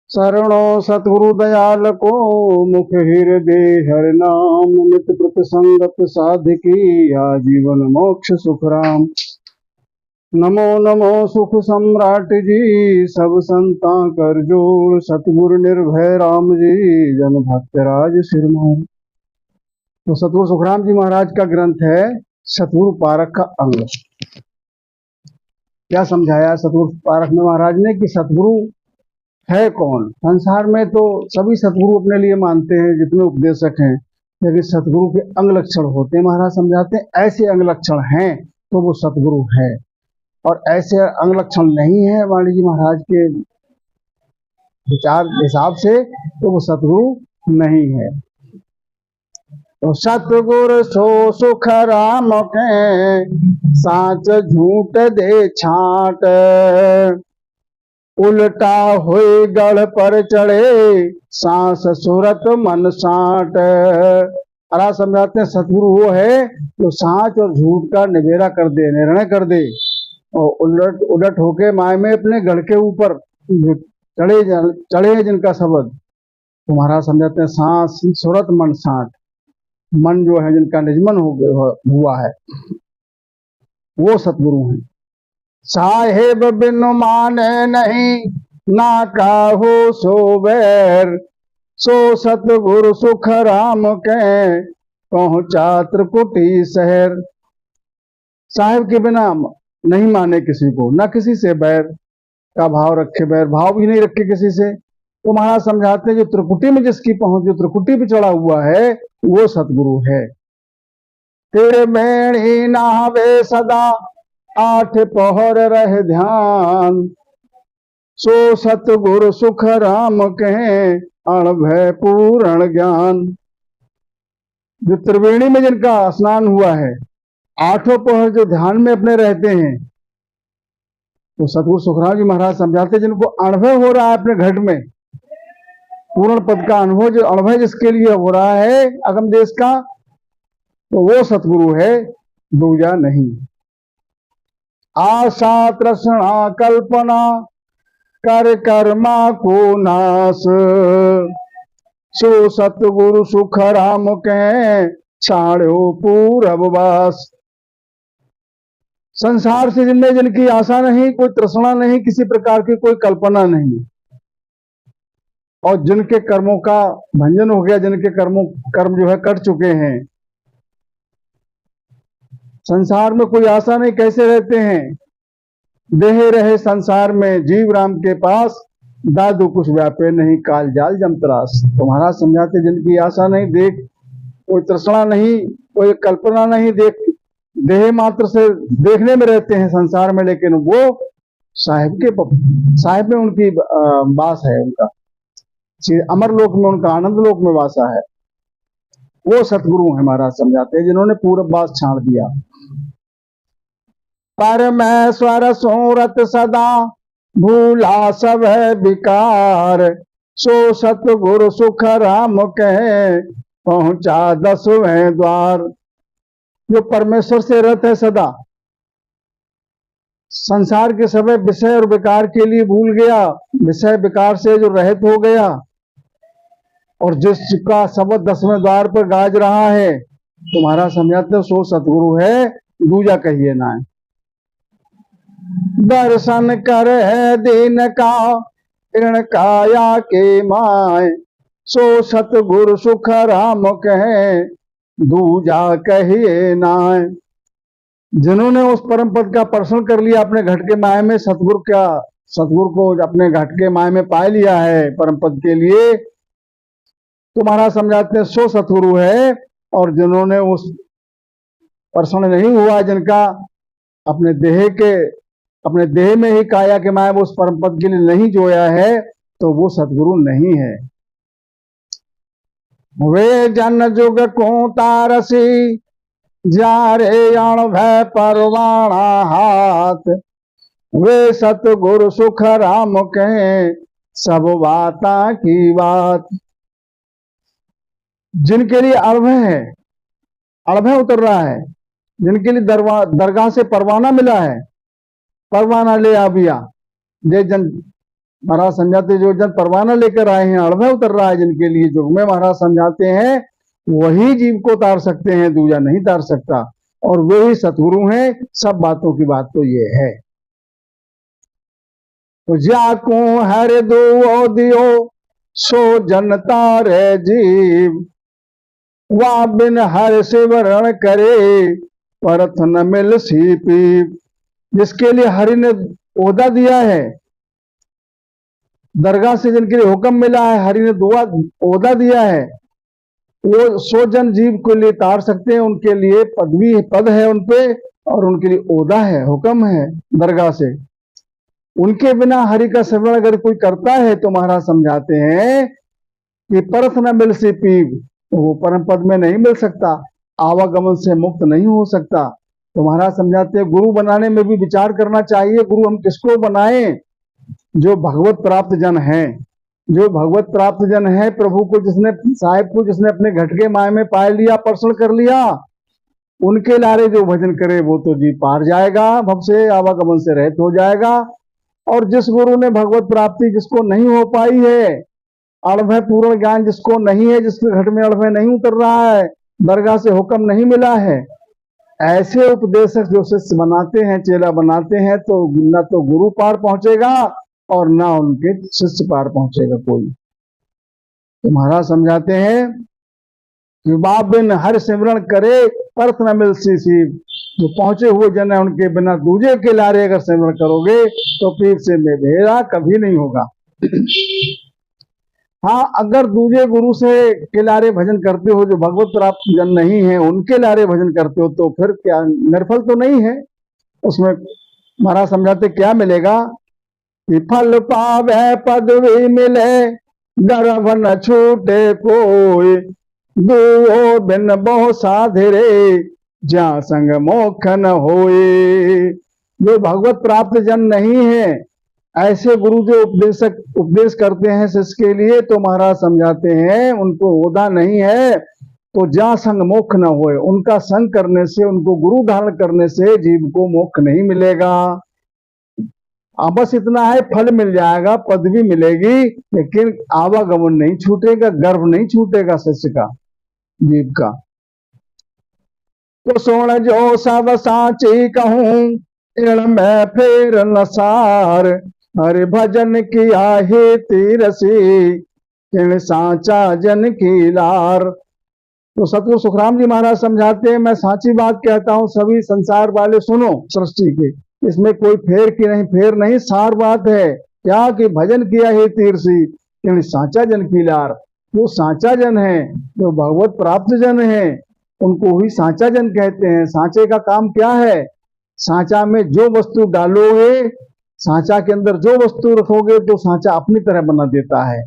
शरणो सतगुरु दयाल को, मुख हृदय हर नाम। नित प्रत संगत साधिकी, आजीवन मोक्ष सुख राम। नमो नमो सुख सम्राट जी, सब संता कर जोड़। सतगुरु निर्भय राम जी, जन भक्त राज सिरमौर। तो सतगुरु सुखराम जी महाराज का ग्रंथ है सतगुरु पारक का अंग। क्या समझाया सतगुरु पारक में महाराज ने कि सतगुरु है कौन। संसार में तो सभी सतगुरु अपने लिए मानते हैं, जितने उपदेशक हैं, लेकिन सतगुरु के अंग लक्षण होते हैं। महाराज समझाते हैं ऐसे अंग लक्षण हैं तो वो सतगुरु है, और ऐसे अंग लक्षण नहीं है वाणी जी महाराज के विचार हिसाब से तो वो सतगुरु नहीं है। तो सतगुरु सो सुख राम के, साच झूठ दे छाट। उल्टा हुए गढ़ पर चढ़े, सांस सूरत मन साट। अरा समझाते हैं सतगुरु वो है जो सांच और झूठ का निबेरा कर दे, निर्णय कर दे, और उलट उलट होके माय में अपने गढ़ के ऊपर चढ़े जिनका शब्द। तुम्हारा समझाते हैं सांस सूरत मन साट। मन जो है जिनका निजमन हुआ है वो सतगुरु हैं। साहेब बिन माने नहीं, ना काहू सो बैर। सो सतगुरु सुख राम के, पहुंचा त्रिकुटी शहर। साहेब के बिना नहीं माने किसी को, ना किसी से बैर का भाव रखे, बैर भाव भी नहीं रखे किसी से। तो महाराज समझाते हैं जो त्रिकुटी में जिसकी पहुंच, जो त्रिकुटी पे चढ़ा हुआ है वो सतगुरु है। तेरे मेणी नहावे सदा, आठ पहर रह ध्यान। सो सतगुरु सुख राम कहे, अणभय पूर्ण ज्ञान। जो त्रिवेणी में जिनका स्नान हुआ है, आठों पहर जो ध्यान में अपने रहते हैं, तो सतगुरु सुखराम जी महाराज समझाते जिनको अनुभव हो रहा है अपने घट में, पूर्ण पद का अनुभव, जो अनुभव जिसके लिए हो रहा है अगम देश का, तो वो सतगुरु है, दूजा नहीं। आशा तृष्णा कल्पना, कर कर्मा को नाश। सो सतगुरु सुख राम के, छाड़ो पूरब वास। संसार से जिनमें जिनकी आशा नहीं, कोई तृष्णा नहीं, किसी प्रकार की कोई कल्पना नहीं, और जिनके कर्मों का भंजन हो गया, जिनके कर्म जो है कट चुके हैं, संसार में कोई आशा नहीं, कैसे रहते हैं। देह रहे संसार में जीव राम के पास, दादू कुछ व्यापे नहीं, काल जाल जमतरास। तुम्हारा समझाते जिनकी आशा नहीं, देख कोई तृष्णा नहीं, कोई कल्पना नहीं, देह मात्र से देखने में रहते हैं संसार में, लेकिन वो साहिब में उनकी वास है, उनका अमर लोक में, उनका आनंद लोक में वासा है। वो सतगुरु है महाराज समझाते हैं जिन्होंने पूरब वास छाड़ दिया। परमेश्वर सोरत सदा, भूला सब है विकार। सो सतगुरु सुख राम कहे, पहुंचा 10वें द्वार। जो परमेश्वर से रत है सदा, संसार के सभी विषय और विकार के लिए भूल गया, विषय विकार से जो रहित हो गया, और जिसका शब्द 10वें द्वार पर गाज रहा है, तुम्हारा समझाते सो सतगुरु है, दूजा कहिए ना। दर्शन कर है दीन का, ऋण काया के माय। सो सतगुरु सुख राम कहे, दूजा कहिए नाय। जिन्होंने उस परम पद का पर्शन कर लिया अपने घट के माय में, सतगुरु को अपने घट के माय में पा लिया है परम पद के लिए, तुम्हारा समझाते हैं सो सतगुरु है। और जिन्होंने उस पर्शन नहीं हुआ, जिनका अपने देह में ही काया के माया उस परम पद के लिए नहीं जोया है, तो वो सतगुरु नहीं है। वे जन जुग को तारसी, जा रे अण भय परवाणा हाथ। वे सतगुरु सुख राम कहे, सब बाता की बात। जिनके लिए अणभय है, अणभय उतर रहा है, जिनके लिए दरगाह से परवाना मिला है, परवाना ले आबिया। जे जन महाराज समझाते जो जन परवाना लेकर आए हैं, अड़वे उतर रहा है जिनके लिए जुग में, महाराज समझाते हैं वही जीव को तार सकते हैं, दूजा नहीं तार सकता, और वही सतगुरु हैं। सब बातों की बात तो ये है। तो जाको हर दो दियो सो जन तारे जीव, वा बिन हर सिमरण करे परथ न मिल सी पीव। जिसके लिए हरि ने ओहदा दिया है, दरगाह से जिनके लिए हुक्म मिला है, हरि ने दुआ ओहदा दिया है, वो 100 जन जीव के लिए तार सकते हैं। उनके लिए पदवी पद है उनपे, और उनके लिए ओहदा है, हुक्म है दरगाह से। उनके बिना हरि का सिमरण अगर कोई करता है तो महाराज समझाते हैं कि परथ न मिल सी पीव, वो परम पद में नहीं मिल सकता, आवागमन से मुक्त नहीं हो सकता। तो महाराज समझाते हैं गुरु बनाने में भी विचार करना चाहिए। गुरु हम किसको बनाएं? जो भगवत प्राप्त जन हैं, जो भगवत प्राप्त जन है, प्रभु को जिसने, साहिब को जिसने अपने घटके माय में पाए लिया, पर्षण कर लिया, उनके लारे जो भजन करे वो तो जी पार जाएगा, भव से आवागमन से रहित हो जाएगा। और जिस गुरु ने भगवत प्राप्ति जिसको नहीं हो पाई है, अड़भय पूर्ण ज्ञान जिसको नहीं है, जिसके घट में अड़भय नहीं उतर रहा है, दरगाह से हुक्म नहीं मिला है, ऐसे उपदेशक जो शिष्य बनाते हैं, चेला बनाते हैं, तो न तो गुरु पार पहुंचेगा और ना उनके शिष्य पार पहुंचेगा कोई। तो महाराज समझाते हैं कि बाप बिन हर सिमरण करे परथ न मिल सी सीव। जो पहुंचे हुए जन है, उनके बिना दूजे के लारे अगर सिमरण करोगे तो पीर से मेरा कभी नहीं होगा। हाँ, अगर दूजे गुरु से के लारे भजन करते हो, जो भगवत प्राप्त जन नहीं है, उनके लारे भजन करते हो, तो फिर क्या निर्फल तो नहीं है उसमें। महाराज समझाते क्या मिलेगा कि फल पावे पदवी मिले, गर्भ न छूटे कोई, दो बिन बहु साधरे, जा संग मोक्ष न होए। जो भगवत प्राप्त जन नहीं है, ऐसे गुरु जो उपदेश करते हैं शिष्य के लिए, तो महाराज समझाते हैं उनको ओहदा नहीं है, तो जा संग मोक्ष न होए। उनका संग करने से, उनको गुरु धारण करने से जीव को मोक्ष नहीं मिलेगा। बस इतना है, फल मिल जाएगा, पदवी मिलेगी, लेकिन आवागमन नहीं छूटेगा, गर्भ नहीं छूटेगा शिष्य का, जीव का। तो सोण जो सब साची कहूं, इण में फेर नसार, हरि भजन किया हे तीरसी, इण साचा जन की लार। तो सतगुरु सुखराम जी महाराज समझाते हैं, मैं साची बात कहता हूं, सभी संसार वाले सुनो सृष्टि के, इसमें कोई फेर नहीं, सार बात है। क्या कि भजन किया है तीरसी, इण साचा जन की लार। जो साचा जन है, जो भगवत प्राप्त जन है, उनको ही साचा जन कहते हैं। सांचे का काम क्या है? सांचा में जो वस्तु डालोगे, सांचा के अंदर जो वस्तु रखोगे, तो सांचा अपनी तरह बना देता है।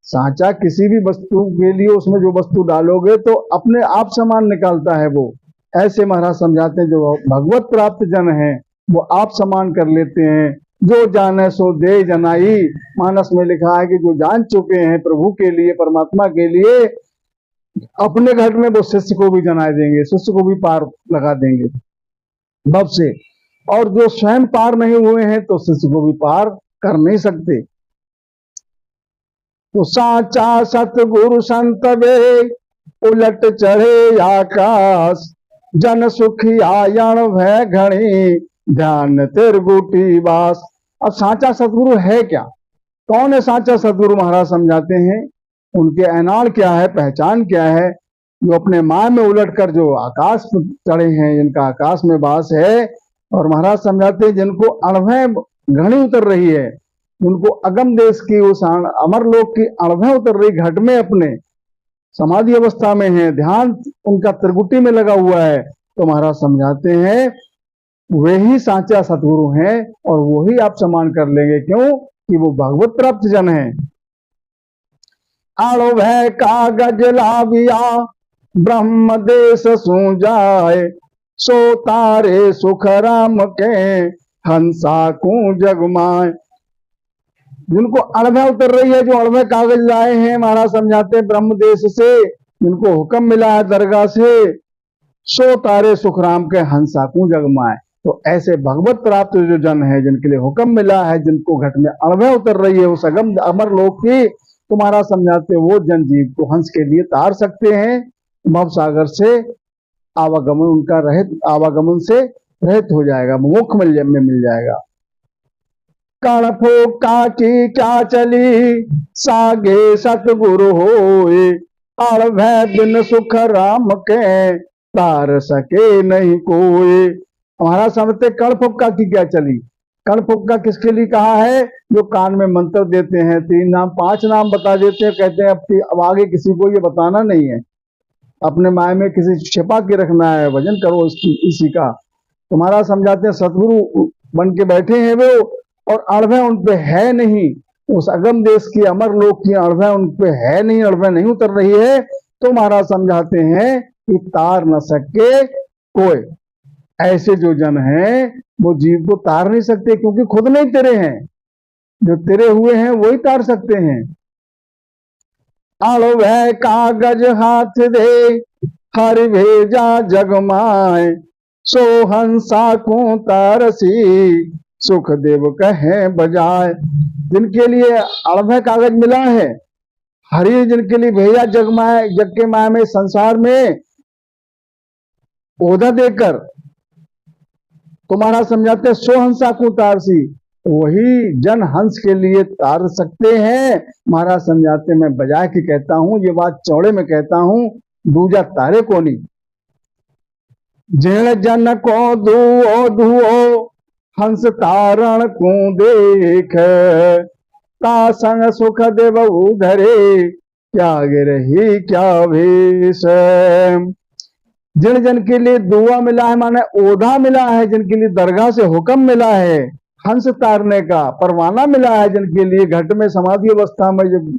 सांचा किसी भी वस्तु के लिए उसमें जो वस्तु डालोगे तो अपने आप समान निकालता है वो। ऐसे महाराज समझाते हैं जो भगवत प्राप्त जन है वो आप समान कर लेते हैं। जो जाने सो दे जनाई, मानस में लिखा है कि जो जान चुके हैं प्रभु के लिए, परमात्मा के लिए, अपने घर में वो शिष्य को भी जनाए देंगे, शिष्य को भी पार लगा देंगे भव से। और जो स्वयं पार नहीं हुए हैं तो शिष्य को भी पार कर नहीं सकते। तो साचा सतगुरु संत वे, उलट चढ़े आकाश, जन सुखी आयण भय घणी, ध्यान तिरगुटी वास। अब साचा सतगुरु है क्या? कौन है साचा सतगुरु? महाराज समझाते हैं उनके ऐनाल क्या है, पहचान क्या है। जो अपने माँ में उलटकर जो आकाश में चढ़े हैं, जिनका आकाश में वास है। और महाराज समझाते हैं जिनको अणभय घड़ी उतर रही है, उनको अगम देश की, उस अमर लोक की अणभय उतर रही घट में, अपने समाधि अवस्था में है, ध्यान उनका त्रिगुटी में लगा हुआ है। तो महाराज समझाते हैं वही साचा सतगुरु हैं, और वही आप समान कर लेंगे। क्यों? कि वो भगवत प्राप्त जन है। आड़ो भय कागज लाविया, ब्रह्म देश सू जाए, सो तारे सुख राम के, हंसा को जगमाए। जिनको अणभय उतर रही है, जो अणभय कागज लाए हैं, महाराज समझाते हैं ब्रह्म देश से, जिनको हुक्म मिला है दरगाह से, सो तारे सुखराम के, हंसा को जगमाए। तो ऐसे भगवत प्राप्त जो जन है, जिनके लिए हुक्म मिला है, जिनको घट में अणुएं उतर रही है उस अगम अमर लोक की, तुम्हारा समझाते वो जन जीव को हंस के लिए तार सकते हैं, भव सागर से आवागमन उनका रहित, आवागमन से रहित हो जाएगा, मोक्ष में मिल जाएगा। कण फूका की क्या चली, सागे सतगुरु होए, अड़ भय बिन सुख राम के, तार सके नहीं कोई। हमारा समझते कण फुक्का की क्या चली। कण फुक्का किसके लिए कहा है? जो कान में मंत्र देते हैं, 3 नाम 5 नाम बता देते हैं, कहते हैं अब आगे किसी को ये बताना नहीं है, अपने माय में किसी छिपा के रखना है, भजन करो इसी का। तुम्हारा समझाते हैं सतगुरु बन के बैठे हैं वो, और अड़भय उन पे है नहीं, उस अगम देश की अमर लोक की अड़भय उन पे है नहीं, अड़भय नहीं उतर रही है। तो महाराज समझाते हैं कि तार न सके कोई। ऐसे जो जन हैं वो जीव को तार नहीं सकते, क्योंकि खुद नहीं तेरे हैं, जो तेरे हुए हैं वही तार सकते हैं। अड़भय कागज हाथ दे, हरि भेजा जगमाए, सो हंसा को तारसी, सुख देव कहे बजाय। जिनके लिए अड़भय कागज मिला है, हरि जिनके लिए भेजा जगमाए, जग के माया में संसार में ओदा देकर, तुम्हारा समझाते सो हंसा को तारसी, वही जन हंस के लिए तार सकते हैं। महाराज समझाते मैं बजा के कहता हूं, ये बात चौड़े में कहता हूं, दूजा तारे को नहीं। जिण जन को दुओ दुओ, हंस तारण को देख, ता संग सुख देव धरे, क्या गिरही क्या भेष। जिन जन के लिए दुआ मिला है, माने ओधा मिला है, जिनके लिए दरगाह से हुक्म मिला है हंस तारने का, परवाना मिला है, जिनके लिए घट में समाधि अवस्था में जब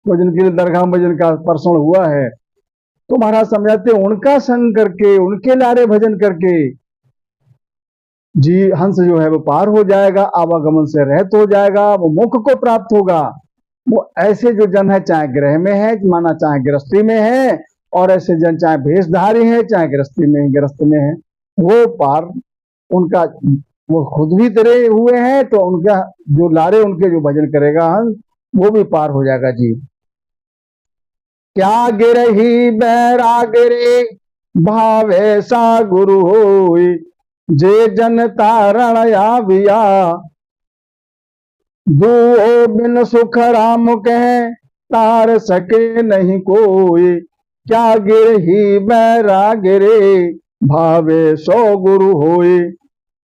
जिनके लिए दरगाह में जिनका परसों हुआ है, तो महाराज समझाते उनका संग करके, उनके लारे भजन करके जी हंस जो है वो पार हो जाएगा, आवागमन से रहित हो जाएगा, वो मोक्ष को प्राप्त होगा। वो ऐसे जो जन है, चाहे गृह में है, माना चाहे गृहस्थी में है, और ऐसे जन चाहे भेषधारी है, चाहे गृहस्थी में गृहस्थ में है, वो पार उनका, वो खुद भी तेरे हुए हैं, तो उनका जो लारे उनके जो भजन करेगा हंस, वो भी पार हो जाएगा जी। क्या गिरही बैराग रे, भावे सा गुरु होई, जे जन तारण आविया, दुओ बिन सुख राम कहे, तार सके नहीं कोई। क्या गिरही बैराग रे, भावे सो गुरु होई।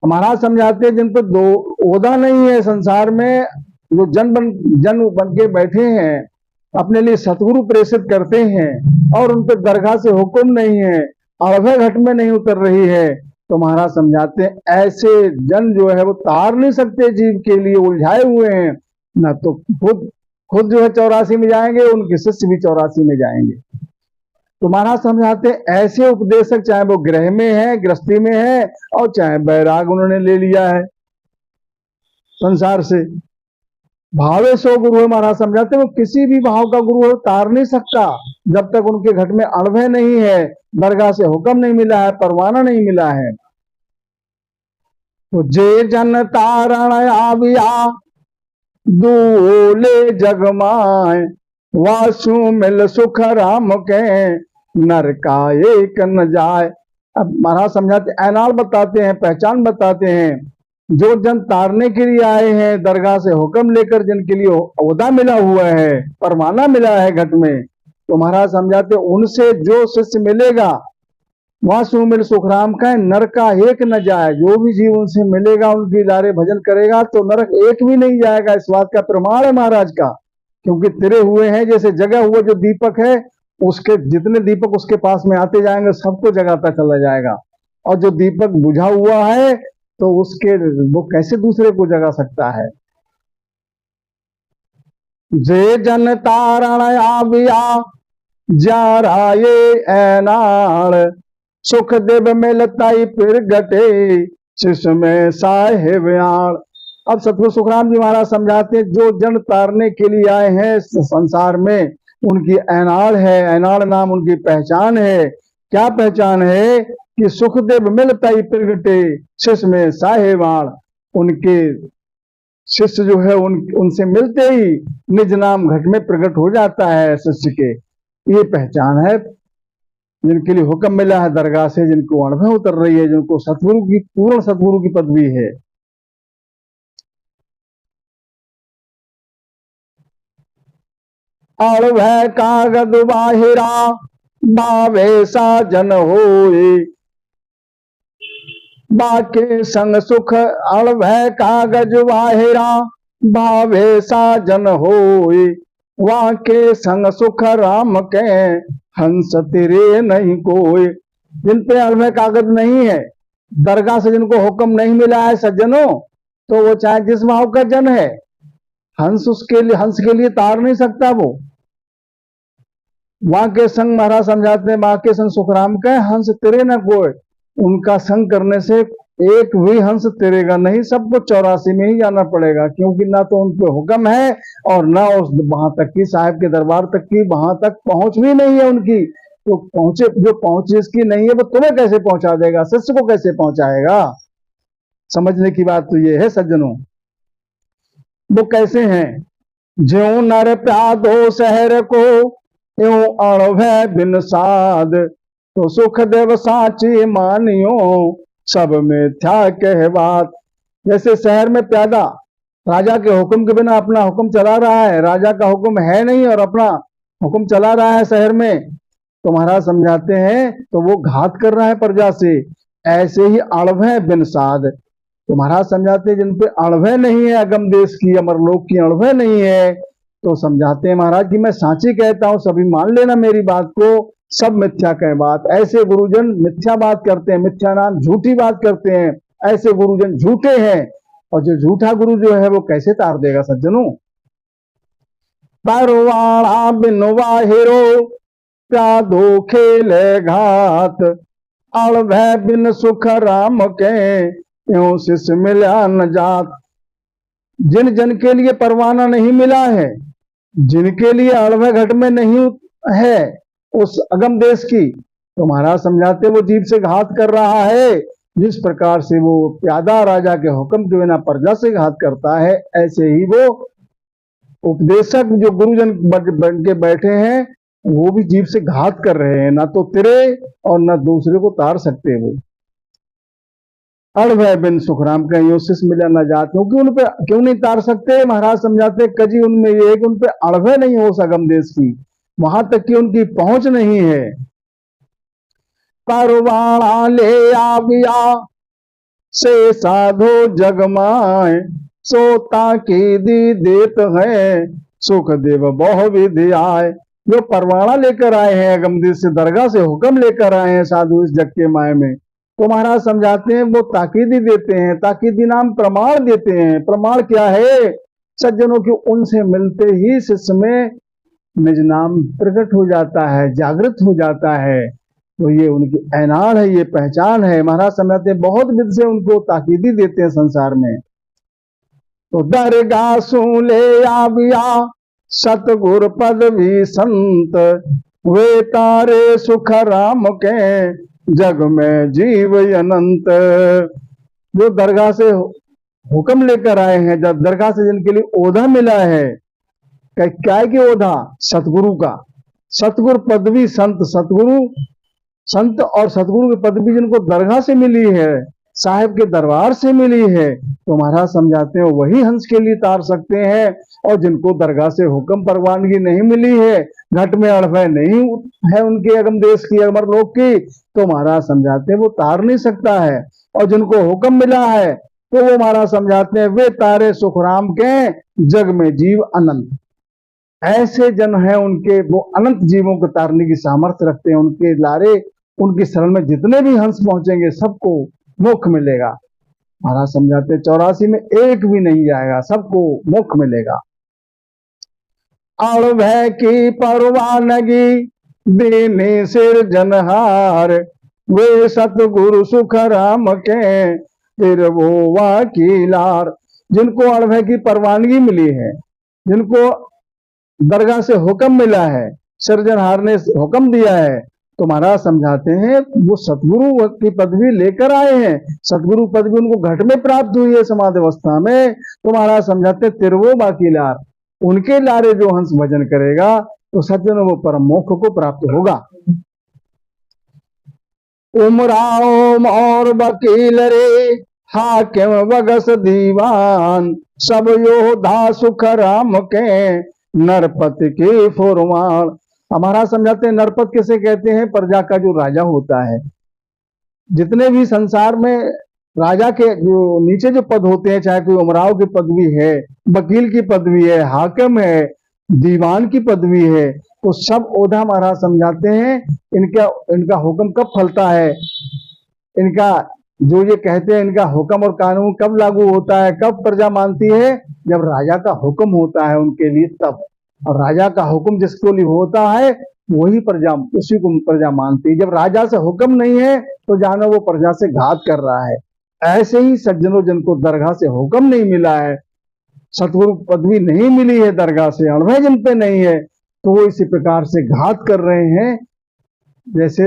हमारा समझाते हैं जिन पर दो ओदा नहीं है संसार में, जो जन बन के बैठे हैं, अपने लिए सतगुरु प्रेषित करते हैं, और उन पर दरगाह से हुक्म नहीं है, अड़भय घट में नहीं उतर रही है, तो महाराज समझाते हैं ऐसे जन जो है वो तार नहीं सकते, जीव के लिए उलझाए हुए हैं ना। तो खुद जो है 84 में जाएंगे, उनके शिष्य भी 84 में जाएंगे। तो महाराज समझाते हैं ऐसे उपदेशक, चाहे वो गृह में है, गृहस्थी में है, और चाहे बैराग उन्होंने ले लिया है संसार से, भावे सो गुरु है। महाराज समझाते वो किसी भी भाव का गुरु है, तार नहीं सकता जब तक उनके घट में अड़भय नहीं है, दरगाह से हुक्म नहीं मिला है, परवाना नहीं मिला है। तो जे जन तारण आविया, दूले जगमाए, वासु मिल सुख राम के, नर का एक न जाए। अब महाराज समझाते ऐनाल बताते हैं, पहचान बताते हैं, जो जन तारने के लिए आए हैं, दरगाह से हुक्म लेकर, जिनके लिए ओहदा मिला हुआ है, परवाना मिला है घट में, तो महाराज समझाते उनसे जो शिष्य मिलेगा, वहां से मिल सुखराम का, नर का एक न जाए। जो भी जीव उनसे मिलेगा, उनकी लारे भजन करेगा, तो नरक एक भी नहीं जाएगा। इस बात का प्रमाण है महाराज का, क्योंकि तेरे हुए हैं, जैसे जगह हुआ जो दीपक है, उसके जितने दीपक उसके पास में आते जाएंगे, सबको जगाता चला जाएगा, और जो दीपक बुझा हुआ है, तो उसके वो कैसे दूसरे को जगा सकता है। जे जन तारण आविया, जा राये ऐनाल, सुख देव मिलताई फिर गटे, शिष्य में साहेब आड़। अब सतगुरु सुखराम जी महाराज समझाते हैं, जो जन तारने के लिए आए हैं संसार में, उनकी ऐनाड़ है, ऐनाड़ नाम उनकी पहचान है, क्या पहचान है कि सुखदेव मिलताई प्रगटे शिष्य में साहेबाण। उनके शिष्य जो है उनसे मिलते ही निज नाम घट में प्रकट हो जाता है शिष्य के। ये पहचान है जिनके लिए हुक्म मिला है दरगाह से, जिनको अनुभव उतर रही है, जिनको सतगुरु की पूर्ण सतगुरु की पदवी है। अणभय कागद बाहिरा बावे साजन होए, बाके संग सुख अणभय कागज बाहिरा भावे साजन होए, वाके संग सुख राम के हंस तेरे नहीं कोई। जिन पे अणभय कागज नहीं है, दरगाह से जिनको हुक्म नहीं मिला है सज्जनों, तो वो चाहे जिस भाव का जन है, हंस हंस के लिए तार नहीं सकता वो। वहां के संग महाराज समझाते हैं, वहां के संग सुखराम के हंस तेरे न कोई। उनका संग करने से एक भी हंस तेरेगा नहीं, सबको 84 में ही जाना पड़ेगा, क्योंकि ना तो उन पे हुक्म है और ना उस वहां तक की साहिब के दरबार तक की वहां तक पहुंच भी नहीं है उनकी। तो पहुंचे जो पहुंच जिसकी नहीं है वो तुम्हें कैसे पहुंचा देगा, शिष्य को कैसे पहुंचाएगा। समझने की बात तो ये है सज्जनों। वो कैसे हैं, ज्यों नर प्यादो शहर को यूं अणभय बिन साध, तो सुख देव साची मानियो सब मिथ्या कह बात। जैसे शहर में प्यादा राजा के हुक्म के बिना अपना हुक्म चला रहा है, राजा का हुक्म है नहीं और अपना हुक्म चला रहा है शहर में, तो महाराज समझाते हैं तो वो घात कर रहा है प्रजा से। ऐसे ही अणभय बिन साध, तो महाराज समझाते हैं जिन पे अणभय नहीं है, अगम देश की अमरलोक की अणभय नहीं है, तो समझाते हैं महाराज कि मैं साची कहता हूं, सभी मान लेना मेरी बात को, सब मिथ्या कह बात। ऐसे गुरुजन मिथ्या बात करते हैं, मिथ्या नाम झूठी बात करते हैं, ऐसे गुरुजन झूठे हैं। और जो झूठा गुरु जो है वो कैसे तार देगा सज्जनों। परवाणा बिन वाहिरो प्यादो खेल घात, अणभय बिन सुख राम के यूं शिष्य मिला न जात। जिन जन के लिए परवाना नहीं मिला है, जिनके लिए अणभय घट में नहीं है उस अगम देश की, तो महाराज समझाते वो जीव से घात कर रहा है। जिस प्रकार से वो प्यादा राजा के हुक्म के बिना प्रजा से घात करता है, ऐसे ही वो उपदेशक जो गुरुजन बन के बैठे हैं वो भी जीव से घात कर रहे हैं, ना तो तिरे और ना दूसरे को तार सकते वो। अणभय बिन सुखराम का योशिस मिला न जात, क्योंकि उन पे क्यों नहीं तार सकते, महाराज समझाते कजी उनमें ये है कि उन पे अणभय नहीं हो सगम देश की, वहां तक की उनकी पहुंच नहीं है। परवाणा ले आविया से साधो जगमाए, सोता की दी देत है सुखदेव बहु विधि आए। जो परवाणा लेकर आए हैं अगम देश से, दरगाह से हुक्म लेकर आए हैं साधु इस जग के माए में, तो महाराज समझाते हैं वो ताकीदी देते हैं, ताकीदी नाम प्रमाण देते हैं। प्रमाण क्या है सज्जनों की, उनसे मिलते ही शिष्य में निज नाम प्रकट हो जाता है, जागृत हो जाता है। तो ये उनकी ऐनान है, ये पहचान है। महाराज समझाते हैं बहुत विध से उनको ताकीदी देते हैं संसार में। तो दरगाह सुले आविया सतगुर पद भी संत, वे तारे सुख राम के जग में जीव अनंत। जो दरगाह से हुक्म लेकर आए हैं, जब दरगाह से जिनके लिए ओधा मिला है, क्या के ओधा, सतगुरु का, सतगुरु पदवी संत, सतगुरु संत और सतगुरु की पदवी जिनको दरगाह से मिली है, साहिब के दरबार से मिली है, तो महाराज समझाते हैं वही हंस के लिए तार सकते हैं। और जिनको दरगाह से हुक्म परवानगी नहीं मिली है, घट में अणभय नहीं है उनके अगम देश की अमरलोक की, तो महाराज समझाते हैं वो तार नहीं सकता है। और जिनको हुक्म मिला है तो वो महाराज समझाते हैं वे तारे सुखराम के जग में जीव अनंत। ऐसे जन हैं उनके, वो अनंत जीवों को तारने की सामर्थ्य रखते हैं। उनके लारे, उनकी शरण में जितने भी हंस पहुंचेंगे सबको मोक्ष मिलेगा। महाराज समझाते 84 में एक भी नहीं जाएगा, सबको मोक्ष मिलेगा। अणभय की परवानगी देने सिर जनहार, वे सतगुरु सुख राम के फिर वो वकीलार। जिनको अणभय की परवानगी मिली है, जिनको दरगाह से हुक्म मिला है, सिरजनहार ने हुक्म दिया है, तो महाराज समझाते हैं वो सतगुरु की पदवी लेकर आए हैं, सतगुरु पदवी उनको घट में प्राप्त हुई है समाधि अवस्था में। तो महाराज समझाते तिरवो बाकी लार, उनके लारे जो हंस भजन करेगा तो सज्जन वो परम मोक्ष को प्राप्त होगा। उमराओ और वकील रे हाकिम वगस दीवान, सब योद्धा सुख राम के नरपति के फुरमान। हमारा समझाते हैं नरपत किसे कहते हैं, प्रजा का जो राजा होता है। जितने भी संसार में राजा के जो नीचे जो पद होते हैं, चाहे कोई उमराव की पदवी है, वकील की पदवी है, हाकिम है, दीवान की पदवी है, तो सब ओधा महाराज समझाते हैं इनका हुक्म कब फलता है, इनका जो ये कहते हैं इनका हुक्म और कानून कब लागू होता है, कब प्रजा मानती है, जब राजा का हुक्म होता है उनके लिए तब। और राजा का हुक्म जिसको लिए होता है वही प्रजा, उसी को प्रजा मानती है। जब राजा से हुक्म नहीं है तो जानो वो प्रजा से घात कर रहा है। ऐसे ही सज्जनों जिनको दरगाह से हुक्म नहीं मिला है, सतगुरु पदवी नहीं मिली है दरगाह से, अणुभय जिन पे नहीं है, तो वो इसी प्रकार से घात कर रहे हैं, जैसे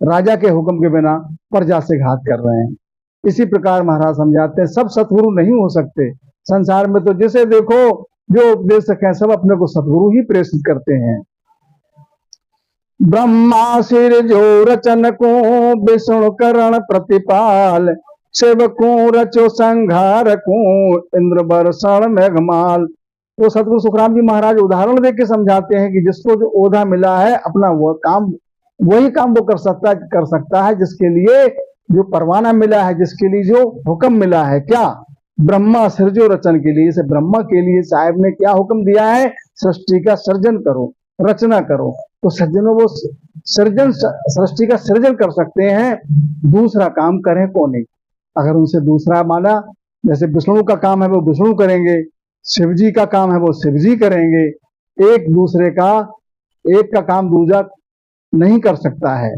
राजा के हुक्म के बिना प्रजा से घात कर रहे हैं। इसी प्रकार महाराज समझाते हैं सब सतगुरु नहीं हो सकते। संसार में तो जिसे देखो जो उपदेश सके सब अपने को सतगुरु ही प्रेषित करते हैं। ब्रह्मा सिर जो रचन को विष्णु करण प्रतिपाल, शिव को रचो संघार को इंद्र बरसण मेघमाल। तो सतगुरु सुखराम जी महाराज उदाहरण देके समझाते हैं कि जिसको जो ओधा मिला है अपना वो काम, वही काम वो कर सकता है जिसके लिए जो परवाना मिला है, जिसके लिए जो हुक्म मिला है। क्या? ब्रह्मा सृजो रचन के लिए, इसे ब्रह्मा के लिए साहब ने क्या हुक्म दिया है, सृष्टि का सर्जन करो, रचना करो। तो सज्जनों वो सृजन, सृष्टि का सृजन कर सकते हैं, दूसरा काम करें कौन नहीं। अगर उनसे दूसरा माना, जैसे विष्णु का काम है वो विष्णु करेंगे, शिव जी का काम है वो शिव जी करेंगे, एक दूसरे का, एक का काम दूसरा नहीं कर सकता है।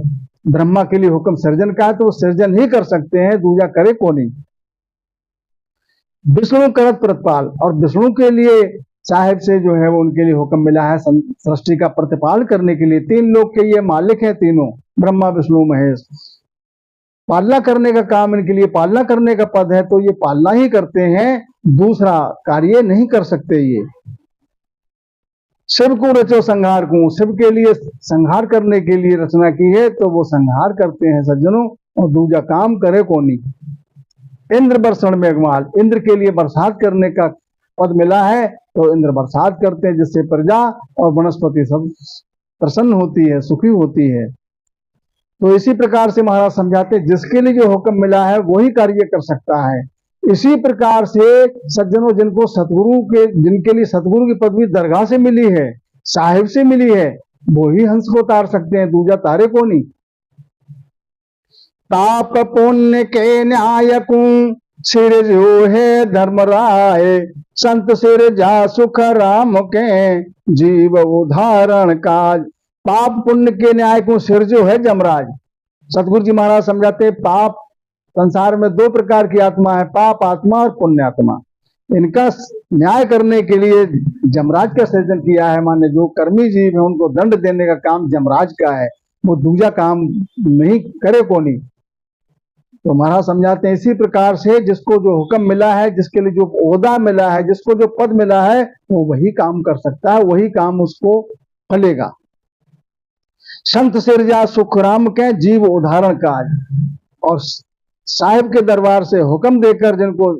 ब्रह्मा के लिए हुक्म सृजन का है तो वो सृजन ही कर सकते हैं, दूसरा करे कौन नहीं। विष्णु करत प्रतिपाल, और विष्णु के लिए साहिब से जो है वो उनके लिए हुक्म मिला है सृष्टि का प्रतिपाल करने के लिए। तीन लोग के ये मालिक हैं तीनों, ब्रह्मा विष्णु महेश। पालना करने का काम इनके लिए, पालना करने का पद है तो ये पालना ही करते हैं, दूसरा कार्य नहीं कर सकते ये। शिव को रचो संहार को, शिव के लिए संहार करने के लिए रचना की है तो वो संहार करते हैं सज्जनों, और दूसरा काम करे कौन नहीं। इंद्र बरसण मेघमाल, इंद्र के लिए बरसात करने का पद मिला है तो इंद्र बरसात करते हैं, जिससे प्रजा और वनस्पति सब प्रसन्न होती है, सुखी होती है। तो इसी प्रकार से महाराज समझाते हैं जिसके लिए जो हुक्म मिला है वही कार्य कर सकता है। इसी प्रकार से सज्जनों जिनको सतगुरु के, जिनके लिए सतगुरु की पदवी दरगाह से मिली है, साहिब से मिली है, वो ही हंस को तार सकते हैं, दूजा तारे को नहीं। ताप पुण्य के न्यायकू सिर जो है धर्मराय, संत सिर जा सुख राम के जीव उदाहरण काज। पाप पुण्य के न्याय को सिर जो है जमराज। सतगुरु जी महाराज समझाते पाप, संसार में दो प्रकार की आत्मा है, पाप आत्मा और पुण्य आत्मा। इनका न्याय करने के लिए जमराज का सृजन किया है। माने जो कर्मी जीव है उनको दंड देने का काम जमराज का है, वो दूजा काम नहीं करे को नहीं। तो महाराज समझाते हैं इसी प्रकार से जिसको जो हुक्म मिला है, जिसके लिए जो ओहदा मिला है, जिसको जो पद मिला है, वो वही काम कर सकता है, वही काम उसको फलेगा। संत सिरजा सुख राम के जीव उदाहरण काज, और साहिब के दरबार से हुक्म देकर जिनको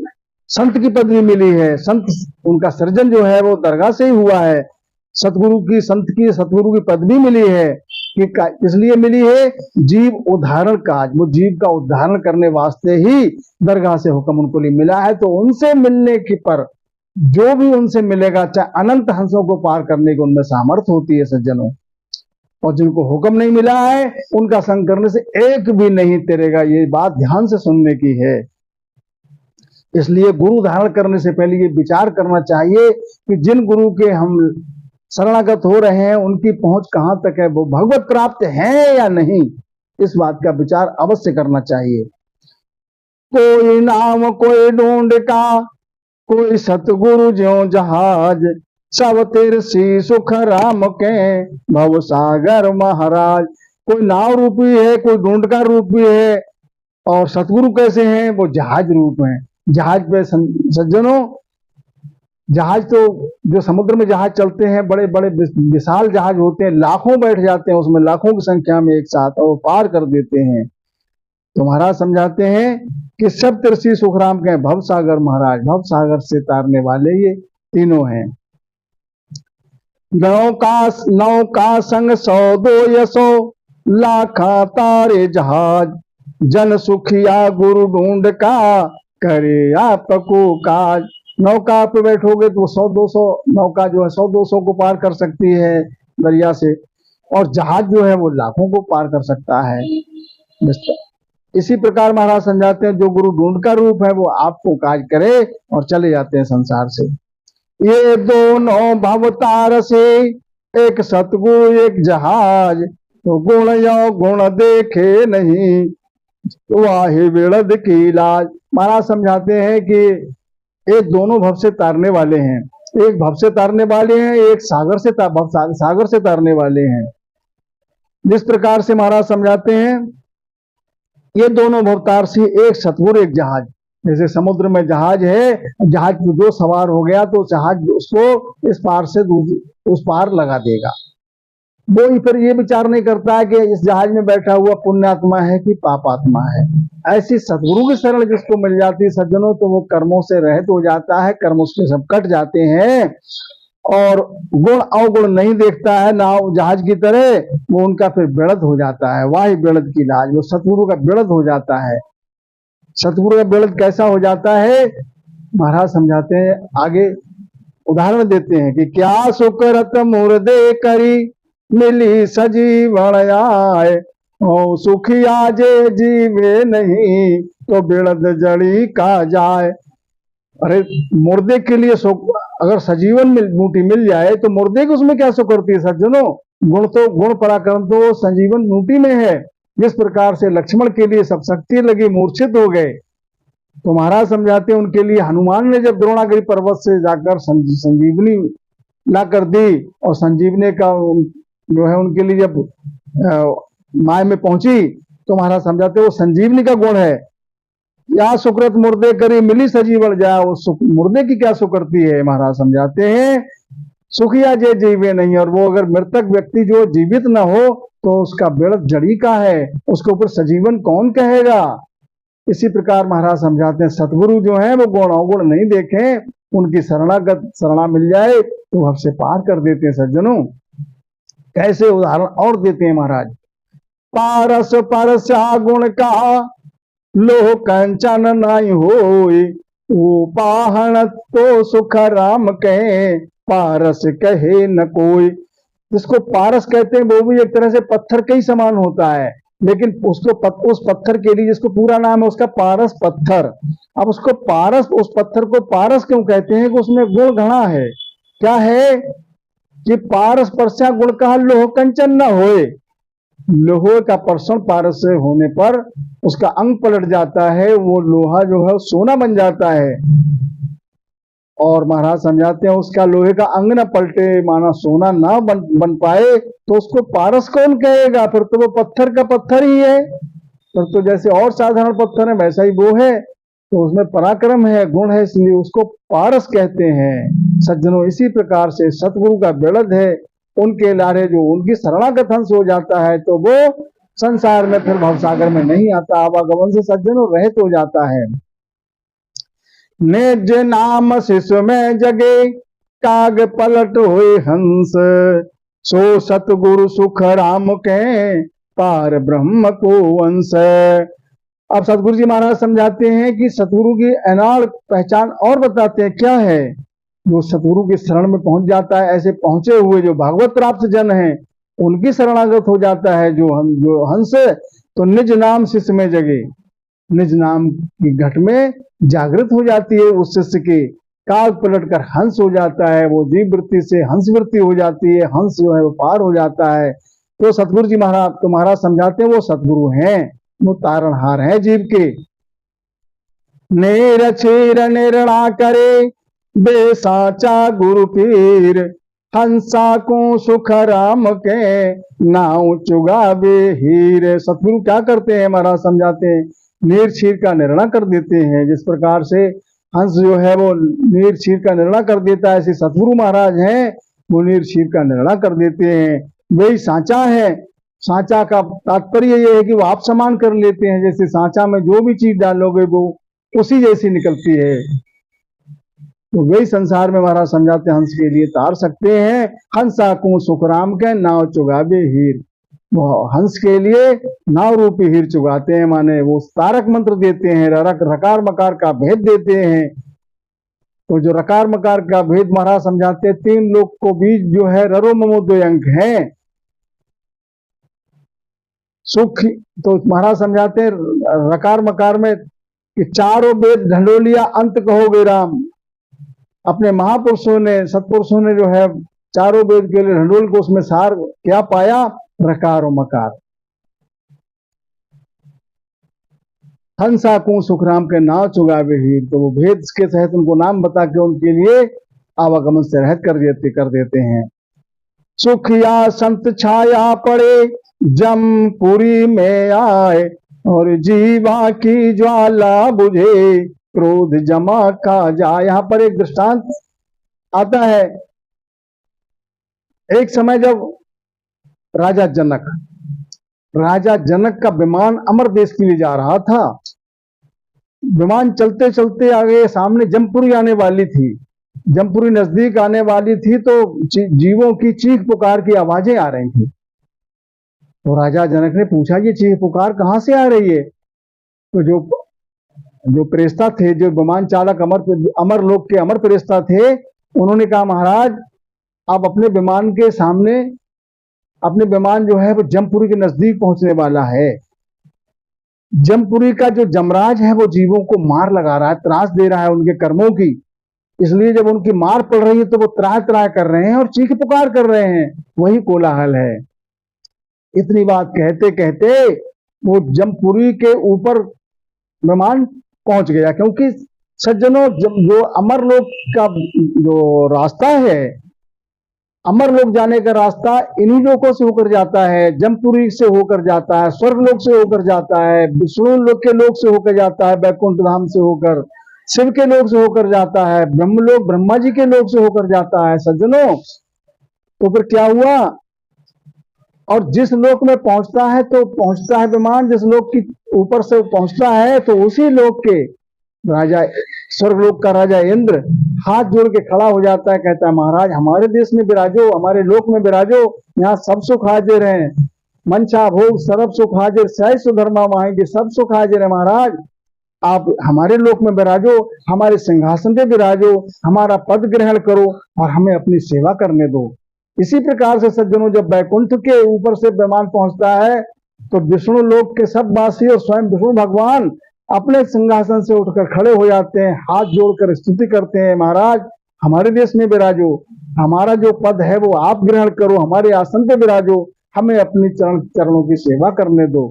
संत की पदवी मिली है, संत उनका सृजन जो है वो दरगाह से ही हुआ है। सतगुरु की, संत की, सतगुरु की पदवी मिली है कि इसलिए मिली है जीव उदाहरण काज, वो जीव का उद्धारण करने वास्ते ही दरगाह से हुक्म उनको लिए मिला है। तो उनसे मिलने की पर जो भी उनसे मिलेगा, चाहे अनंत हंसों को पार करने की उनमें सामर्थ्य होती है सज्जनों। और जिनको हुक्म नहीं मिला है उनका संग करने से एक भी नहीं तेरेगा, ये बात ध्यान से सुनने की है। इसलिए गुरु धारण करने से पहले ये विचार करना चाहिए कि जिन गुरु के हम शरणागत हो रहे हैं उनकी पहुंच कहां तक है, वो भगवत प्राप्त है या नहीं, इस बात का विचार अवश्य करना चाहिए। कोई नाम कोई ढूंढ का, कोई सतगुरु ज्यों जहाज, सब तिरसी सुख राम के भव सागर महाराज। कोई नाव रूपी है, कोई ढूंढका रूपी है, और सतगुरु कैसे हैं? वो जहाज रूप हैं। जहाज पे सज्जनों, जहाज तो जो समुद्र में जहाज चलते हैं, बड़े बड़े विशाल जहाज होते हैं, लाखों बैठ जाते हैं उसमें, लाखों की संख्या में एक साथ, और पार कर देते हैं। तो महाराज समझाते हैं कि सप्तऋषि सुखराम के भव सागर महाराज, भव सागर से तारने वाले ये तीनों हैं। नौका संग 100-200 लाखा तारे जहाज, जन सुखिया गुरु ढूंढ का करे आपको काज। नौका पे बैठोगे तो 100-200 नौका जो है 100-200 को पार कर सकती है दरिया से, और जहाज जो है वो लाखों को पार कर सकता है। इसी प्रकार महाराज समझाते हैं जो गुरु ढूंढ का रूप है वो आपको काज करे और चले जाते हैं संसार से। ये दोनों भवतार से, एक सतगुरु एक जहाज, तो गुण यो गुण देखे नहीं, वाहे बिड़द की लाज। महाराज समझाते हैं कि ये दोनों भव से तारने वाले हैं, एक भव से तारने वाले हैं, एक सागर से तारने वाले हैं। जिस प्रकार से महाराज समझाते हैं ये दोनों भवतार से, एक सतगुरु एक जहाज। जैसे समुद्र में जहाज है, जहाज में जो सवार हो गया तो जहाज उसको इस पार से उस पार लगा देगा। वो फिर ये विचार नहीं करता है कि इस जहाज में बैठा हुआ पुण्यात्मा है कि पापात्मा है। ऐसी सतगुरु की शरण जिसको मिल जाती है सज्जनों, तो वो कर्मों से रहित हो जाता है, कर्म उसके सब कट जाते हैं, और गुण अवगुण नहीं देखता है नाव जहाज की तरह, वो उनका फिर बिड़द हो जाता है। वाही बिड़द की लाज, वो सतगुरु का बिड़द हो जाता है। सतगुरु का बिड़द कैसा हो जाता है? महाराज समझाते हैं, आगे उदाहरण देते हैं कि क्या सुकरत मुर्दे करी, मिली सजीवण आए, ओ सुखिया जे जीवे नहीं, तो बिड़द जड़ी का जाए। अरे मुर्दे के लिए अगर सजीवन बूटी मिल जाए तो मुर्दे की उसमें क्या सुकरती है सज्जनों? गुण पराक्रम तो संजीवन बूटी में है। जिस प्रकार से लक्ष्मण के लिए सब शक्ति लगी, मूर्छित हो गए, तो महाराज समझाते हैं उनके लिए हनुमान ने जब द्रोणागिरी पर्वत से जाकर संजीवनी ला कर दी, और संजीवनी का जो है उनके लिए जब माय में पहुंची, तो महाराज समझाते वो संजीवनी का गुण है। या सुकृत मुर्दे करी, मिली सजीवण जाए, वो मुर्दे की क्या सुकृति है? महाराज समझाते हैं सुखिया जे जीवे नहीं, और वो अगर मृतक व्यक्ति जो जीवित न हो तो उसका बिड़द जड़ी का है, उसके ऊपर सजीवन कौन कहेगा? इसी प्रकार महाराज समझाते हैं सतगुरु जो है वो गुण अवगुण नहीं देखें, उनकी शरणा मिल जाए तो हमसे पार कर देते हैं सज्जनों। कैसे उदाहरण और देते हैं महाराज, पारस परस गुण का लोह कंचन नहीं होई, वो पाहन तो सुख राम कहे, पारस कहे न कोई। जिसको पारस कहते हैं वो भी एक तरह से पत्थर के ही समान होता है, लेकिन उसको उस पत्थर के लिए जिसको पूरा नाम है उसका पारस पत्थर। अब उसको पारस, उस पत्थर को पारस क्यों कहते हैं? कि उसमें गुण घना है। क्या है कि पारस परसा गुण कहा लोह कंचन न होए, लोहे का पर्षण पारस से होने पर उसका अंग पलट जाता है, वो लोहा जो है सोना बन जाता है। और महाराज समझाते हैं उसका लोहे का अंग न पलटे, माना सोना ना बन पाए, तो उसको पारस कौन कहेगा? फिर तो वो पत्थर का पत्थर ही है। फिर तो जैसे और साधारण पत्थर है वैसा ही वो है, तो उसमें पराक्रम है, गुण है, इसलिए उसको पारस कहते हैं सज्जनों। इसी प्रकार से सतगुरु का बिड़द है, उनके लारे जो उनकी शरणागत हंस हो जाता है तो वो संसार में फिर भवसागर में नहीं आता, आवागमन से सज्जनों रहित हो जाता है। निज नाम शिष्य में जगे, काग पलट हुए हंस, सो सतगुरु सुख राम के, पार ब्रह्म को अंश। अब सतगुरु जी महाराज समझाते हैं कि सतगुरु की अनाड़ पहचान और बताते हैं क्या है। जो सतगुरु की शरण में पहुंच जाता है, ऐसे पहुंचे हुए जो भागवत प्राप्त जन हैं उनकी शरणागत हो जाता है जो हंस, तो निज नाम शिष्य में जगे, निज नाम की घट में जागृत हो जाती है उस शिष्य की, काग पलट कर हंस हो जाता है, वो जीव वृत्ति से हंस वृत्ति हो जाती है, हंस जो है वो पार हो जाता है। तो सतगुरु जी महाराज समझाते हैं वो सतगुरु हैं, वो तारणहार हैं जीव के। नेर छेर निर्णा करे, बेसाचा गुरु पीर, हंसा को सुख राम के, नाव चुगावे हीर। सतगुरु क्या करते हैं महाराज समझाते हैं, नीर क्षीर का निर्णय कर देते हैं। जिस प्रकार से हंस जो है वो नीर क्षीर का निर्णय कर देता है, ऐसे सतगुरु महाराज हैं वो नीर क्षीर का निर्णय कर देते हैं। वही सांचा है। सांचा का तात्पर्य ये है कि वो आप समान कर लेते हैं। जैसे सांचा में जो भी चीज डालोगे वो उसी जैसी निकलती है। तो वही संसार में महाराज समझाते हैं, हंस के लिए तार सकते हैं। हंसा को सुखराम के, नाव चुगावे हीर। वो हंस के लिए नाव रूपी हीर चुगाते हैं, माने वो तारक मंत्र देते हैं, रकार मकार का भेद देते हैं। तो जो रकार मकार का भेद महाराज समझाते हैं, तीन लोक को बीच जो है ररो ममो दो अंक है। सुख तो महाराज समझाते हैं रकार मकार में कि चारों वेद ढंडोलिया अंत कहोगे राम। अपने महापुरुषों ने, सत्पुरुषों ने जो है चारों वेद के लिए ढंडोल को उसमें सार क्या पाया, रकार और मकार। हंसा को सुखराम के नाव चुगावे हीर। तो वो भेद के तहत उनको नाम बता के उनके लिए आवागमन से रहत कर देते हैं। सुख या संत छाया पड़े, जमपुरी में आए, और जीवा की ज्वाला बुझे, क्रोध जमा का जाए। यहां पर एक दृष्टांत आता है। एक समय जब राजा जनक का विमान अमर देश के लिए जा रहा था। विमान चलते चलते आगे सामने जमपुरी आने वाली थी। जमपुरी नजदीक आने वाली थी तो जीवों की चीख पुकार की आवाजें आ रही थी। तो राजा जनक ने पूछा, ये चीख पुकार कहां से आ रही है? तो जो प्रेस्ता थे, जो विमान चालक अमर लोक के अमर प्रेस्ता थे, उन्होंने कहा, महाराज आप अपने विमान के सामने, अपने विमान जो है वो जमपुरी के नजदीक पहुंचने वाला है। जमपुरी का जो जमराज है वो जीवों को मार लगा रहा है, त्रास दे रहा है उनके कर्मों की। इसलिए जब उनकी मार पड़ रही है तो वो त्राह त्राह कर रहे हैं और चीख पुकार कर रहे हैं। वही कोलाहल है। इतनी बात कहते कहते वो जमपुरी के ऊपर विमान पहुंच गया। क्योंकि सज्जनों, जो अमरलोक का जो रास्ता है, अमरलोक जाने का रास्ता इन्हीं लोकों से होकर जाता है। जमपुरी से होकर जाता है, स्वर्गलोक से होकर जाता है, विष्णु लोक के लोक से होकर जाता है, बैकुंठ धाम से होकर, शिव के लोक से होकर जाता है, ब्रह्मलोक ब्रह्मा जी के लोक से होकर जाता है। सज्जनों, तो फिर क्या हुआ? और जिस लोक में पहुंचता है तो पहुंचता है विमान, जिस लोक की ऊपर से पहुंचता है तो उसी लोक के राजा, स्वर्गलोक का राजा इंद्र हाथ जोड़ के खड़ा हो जाता है, कहता है, महाराज हमारे देश में विराजो, हमारे लोक में विराजो, यहाँ सब सुख हाजिर है। मंशा भोग सर्व सुख हाजिर, सही सुधर्मा माहेंगे, सब सुख हाजिर है। महाराज आप हमारे लोक में विराजो, हमारे सिंहासन पे विराजो, हमारा पद ग्रहण करो और हमें अपनी सेवा करने दो। इसी प्रकार से सज्जनों, जब बैकुंठ के ऊपर से विमान पहुंचता है तो विष्णु लोक के सब वासी और स्वयं विष्णु भगवान अपने सिंहासन से उठकर खड़े हो जाते हैं, हाथ जोड़कर स्तुति करते हैं, महाराज हमारे देश में विराजो, हमारा जो पद है वो आप ग्रहण करो, हमारे आसन पे विराजो, हमें अपनी चरणों की सेवा करने दो।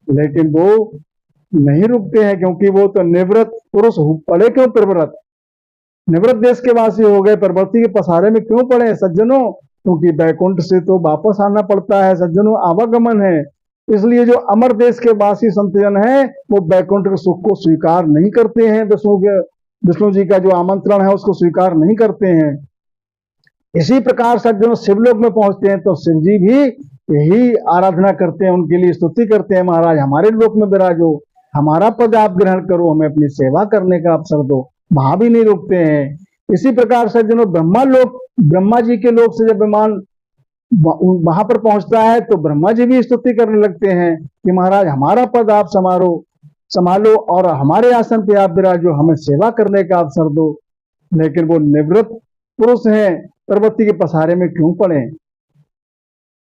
लेकिन वो नहीं रुकते हैं, क्योंकि वो तो निवृत्त पुरुष पड़े क्यों प्रवृत्त, निवृत्त देश के वासी हो गए, प्रवृत्ति के पसारे में क्यों पड़े सज्जनों? क्योंकि बैकुंठ से तो वापस आना पड़ता है सज्जनों, आवागमन है। इसलिए जो अमर देश के वासी संतजन हैं वो बैकुंठ के सुख को स्वीकार नहीं करते हैं, विष्णु जी का जो आमंत्रण है उसको स्वीकार नहीं करते हैं। इसी प्रकार सज्जनों शिवलोक में पहुंचते हैं तो शिव जी भी यही आराधना करते हैं, उनके लिए स्तुति करते हैं, महाराज हमारे लोक में विराजो, हमारा पद आप ग्रहण करो, हमें अपनी सेवा करने का अवसर दो। वहां भी नहीं रुकते हैं। इसी प्रकार सज्जनों ब्रह्मा जी के लोक से जब विमान वहां पर पहुंचता है तो ब्रह्मा जी भी स्तुति करने लगते हैं कि महाराज हमारा पद आप संभालो और हमारे आसन पे आप विराजो, हमें सेवा करने का अवसर दो। लेकिन वो निवृत्त पुरुष हैं, प्रवृत्ति के पसारे में क्यों पड़े?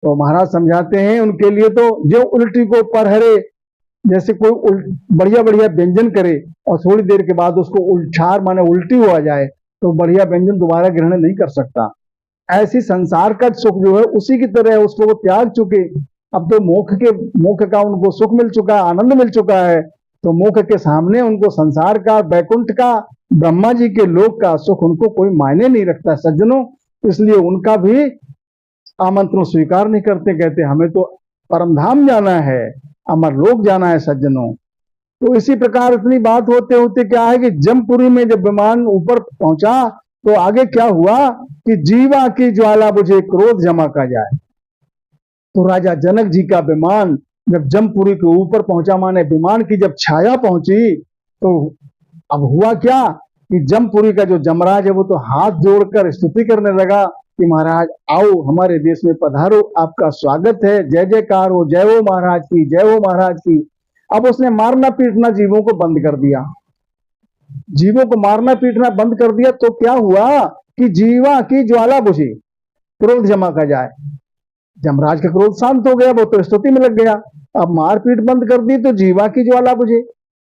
तो महाराज समझाते हैं उनके लिए तो जो उल्टी को परहरे, जैसे कोई बढ़िया बढ़िया व्यंजन करे और थोड़ी देर के बाद उसको उल्छार माने उल्टी हो जाए तो बढ़िया व्यंजन दोबारा ग्रहण नहीं कर सकता। ऐसी संसार का सुख जो है उसी की तरह है, उसको वो त्याग चुके। अब तो मोक्ष का उनको सुख मिल चुका है, आनंद मिल चुका है, तो मोक्ष के सामने उनको संसार का, बैकुंठ का, ब्रह्मा जी के लोक का सुख उनको कोई मायने नहीं रखता। सज्जनों, इसलिए उनका भी आमंत्रण स्वीकार नहीं करते, कहते हमें तो परमधाम जाना है, अमर लोक जाना है सज्जनों। तो इसी प्रकार इतनी बात होते होते क्या है कि जमपुरी में जब विमान ऊपर पहुंचा तो आगे क्या हुआ कि जीवा की ज्वाला बुझे क्रोध जमा का जाए। तो राजा जनक जी का विमान जब जमपुरी के ऊपर पहुंचा, माने विमान की जब छाया पहुंची, तो अब हुआ क्या कि जमपुरी का जो जमराज है वो तो हाथ जोड़कर स्तुति करने लगा कि महाराज आओ हमारे देश में पधारो, आपका स्वागत है, जय जयकार हो, जय हो महाराज की, जय हो महाराज की। अब उसने मारना पीटना जीवों को बंद कर दिया, जीवों को मारना पीटना बंद कर दिया। तो क्या हुआ कि जीवा की ज्वाला बुझी, क्रोध जमा का जाए। जमराज का क्रोध शांत हो गया, वो तो स्तुति में लग गया। अब मारपीट बंद कर दी तो जीवा की ज्वाला बुझे।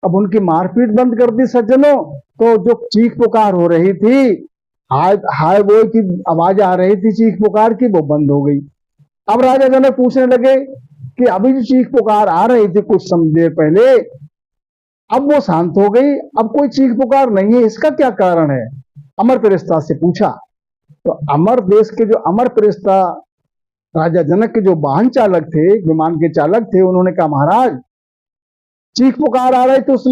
अब उनकी मारपीट बंद कर दी सज्जनों, तो जो चीख पुकार हो रही थी, हाय हाय बोल की आवाज आ रही थी चीख पुकार की, वो बंद हो गई। अब राजा जनक पूछने लगे कि अभी जो चीख पुकार आ रही थी कुछ देर पहले, अब वो शांत हो गई, अब कोई चीख पुकार नहीं है, इसका क्या कारण है? अमर प्रेस्ता से पूछा। तो अमर देश के जो अमर प्रेस्ता राजा जनक के जो वाहन चालक थे, विमान के चालक थे, उन्होंने कहा महाराज चीख पुकार आ रही थी, उस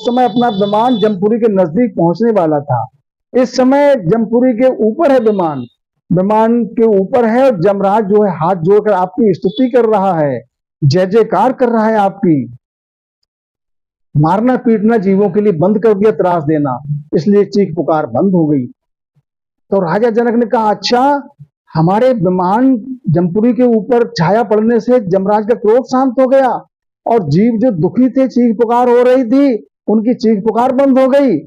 समय अपना विमान जमपुरी के नजदीक पहुंचने वाला था। इस समय जमपुरी के ऊपर है विमान, विमान के ऊपर है, और जमराज जो है हाथ जोड़कर आपकी स्तुति कर रहा है, जय जयकार कर रहा है आपकी। मारना पीटना जीवों के लिए बंद कर दिया, त्रास देना, इसलिए चीख पुकार बंद हो गई। तो राजा जनक ने कहा अच्छा, हमारे विमान जमपुरी के ऊपर छाया पड़ने से जमराज का क्रोध शांत हो गया, और जीव जो दुखी थे, चीख पुकार हो रही थी, उनकी चीख पुकार बंद हो गई।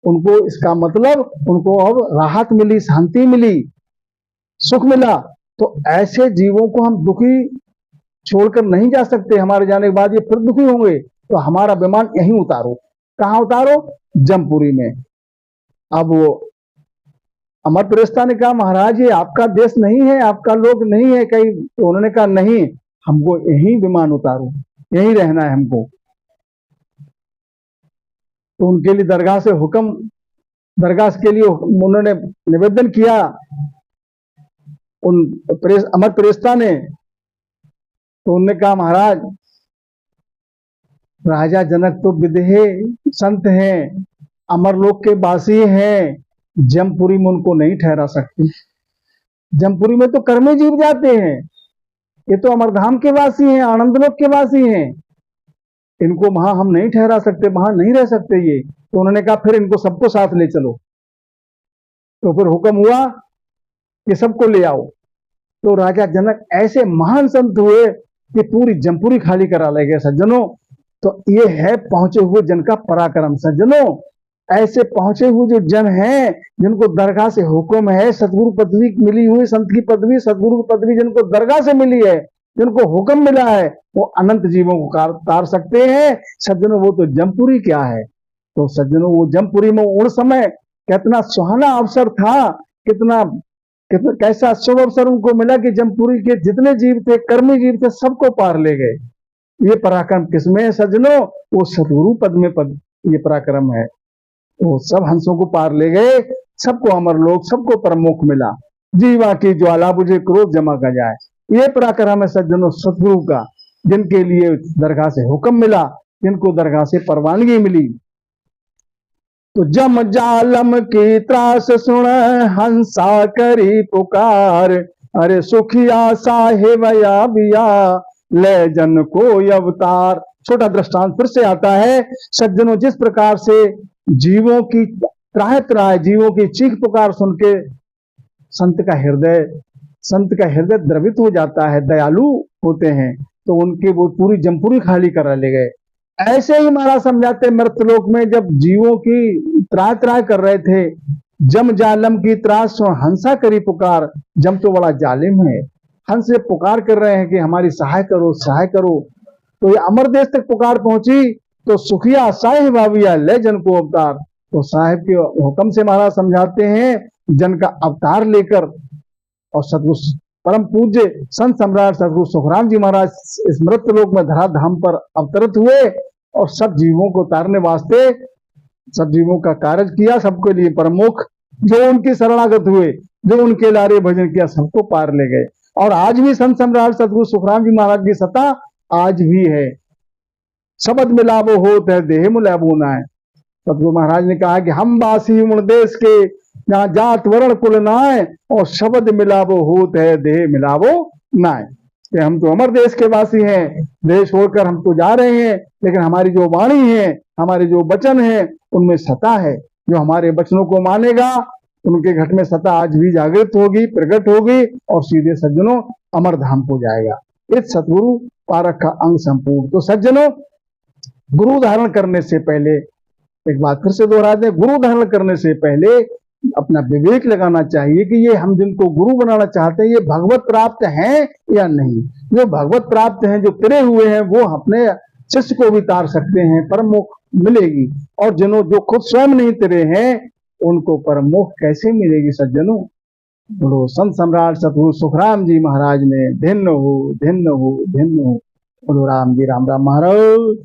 उनको इसका मतलब उनको अब राहत मिली, शांति मिली, सुख मिला। तो ऐसे जीवों को हम दुखी छोड़कर नहीं जा सकते, हमारे जाने के बाद ये फिर दुखी होंगे। तो हमारा विमान यहीं उतारो। कहां उतारो? जमपुरी में। अब वो अमर प्रेस्ता ने कहा महाराज ये आपका देश नहीं है, आपका लोग नहीं है कहीं। तो उन्होंने कहा नहीं, हमको यहीं विमान उतारो, यहीं रहना है हमको। तो उनके लिए दरगाह से हुक्म, दरगाह के लिए उन्होंने निवेदन किया उन अमर प्रेस्ता ने। तो उन्होंने कहा महाराज राजा जनक तो विदेही संत हैं, अमरलोक के वासी हैं, जमपुरी में उनको नहीं ठहरा सकते। जमपुरी में तो कर्मी जीव जाते हैं, ये तो अमरधाम के वासी हैं, आनंदलोक के वासी हैं, इनको वहां हम नहीं ठहरा सकते, वहां नहीं रह सकते ये। तो उन्होंने कहा फिर इनको सबको साथ ले चलो। तो फिर हुक्म हुआ कि सबको ले आओ। तो राजा जनक ऐसे महान संत हुए कि पूरी जमपुरी खाली करा ले गए सज्जनों। तो ये है पहुंचे हुए जन का पराक्रम सज्जनों। ऐसे पहुंचे हुए जो जन हैं, जिनको दरगाह से हुक्म है, सतगुरु पदवी मिली हुई, संत की पदवी, सतगुरु की पदवी जिनको दरगाह से मिली है, जिनको हुक्म मिला है, वो अनंत जीवों को तार सकते हैं सज्जनों। वो तो जमपुरी क्या है। तो सज्जनों वो जमपुरी में उस समय कितना सुहाना अवसर था, कितना कितना कैसा शुभ अवसर उनको मिला कि जमपुरी के जितने जीव थे, कर्मी जीव थे, सबको पार ले गए। ये पराक्रम किसमें है सज्जनों? वो सतगुरु पद में ये पराक्रम है। वो सब हंसों को पार ले गए, सबको अमरलोक, सबको परमोख मिला। जीवा की ज्वाला बुझे क्रोध जमा का जाए, ये पराक्रम है सज्जनों सतगुरु का, जिनके लिए दरगाह से हुक्म मिला, जिनको दरगाह से परवानगी मिली। तो जम जालम की त्रास सुन हंसा करी पुकार, अरे सुखिया साहेब या बिया ले जन को अवतार। छोटा दृष्टांत फिर से आता है सज्जनों, जिस प्रकार से जीवों की त्राह त्राह, जीवों की चीख पुकार सुन के संत का हृदय द्रवित हो जाता है, दयालु होते हैं, तो उनके वो पूरी जमपुरी खाली करा ले गए। ऐसे ही महाराज समझाते मृतलोक में जब जीवों की त्राह त्राह कर रहे थे, जम जालम की त्रास हंसा करी पुकार। जम तो बड़ा जालिम है, हंस से पुकार कर रहे हैं कि हमारी सहाय करो, सहाय करो। तो ये अमर देश तक पुकार पहुंची, तो सुखिया साहिब भाविया ले जन को अवतार। तो साहिब के हुक्म से महाराज समझाते हैं जन का अवतार लेकर, और सतगुरु परम पूज्य संत सम्राट सतगुरु सुखराम जी महाराज इस मृतलोक में धराधाम पर अवतरित हुए, और सब जीवों को तारने वास्ते सब जीवों का कार्य किया, सबके लिए प्रमुख जो उनकी शरणागत हुए, जो उनके लारे भजन किया सबको पार ले गए। और आज भी संत सम्राट सतगुरु सुखराम जी महाराज की सत्ता आज भी है। शब्द मिलावो होत है देह मिलावो नाय। सतगुरु महाराज ने कहा कि हम वासी उन देश के जहाँ जात वर्ण कुल नाय, और शब्द मिलावो होत है देह मिलावो नाय। कि हम तो अमर देश के वासी हैं, देश छोड़कर हम तो जा रहे हैं, लेकिन हमारी जो वाणी है, हमारे जो वचन है, उनमें सत्ता है। जो हमारे वचनों को मानेगा उनके घट में सत्ता आज भी जागृत होगी, प्रकट होगी, और सीधे सज्जनों अमर धाम को जाएगा। इस सतगुरु पारक का अंग संपूर्ण। तो सज्जनों, गुरु धारण करने से पहले, एक बात फिर से दोहरा दें, गुरु धारण करने से पहले अपना विवेक लगाना चाहिए कि ये हम जिनको गुरु बनाना चाहते हैं ये भगवत प्राप्त हैं या नहीं। जो भगवत प्राप्त हैं, जो तिरे हुए हैं, वो अपने शिष्य को भी तार सकते हैं, परम मोक्ष मिलेगी। और जो खुद स्वयं नहीं तिरे हैं, उनको परम मोक्ष कैसे मिलेगी सज्जनों। बोलो संत सम्राट सतगुरु सुखराम जी महाराज ने धन्य हो, धन्य हो, धन्य हो। बोलो राम जी राम राम महाराज।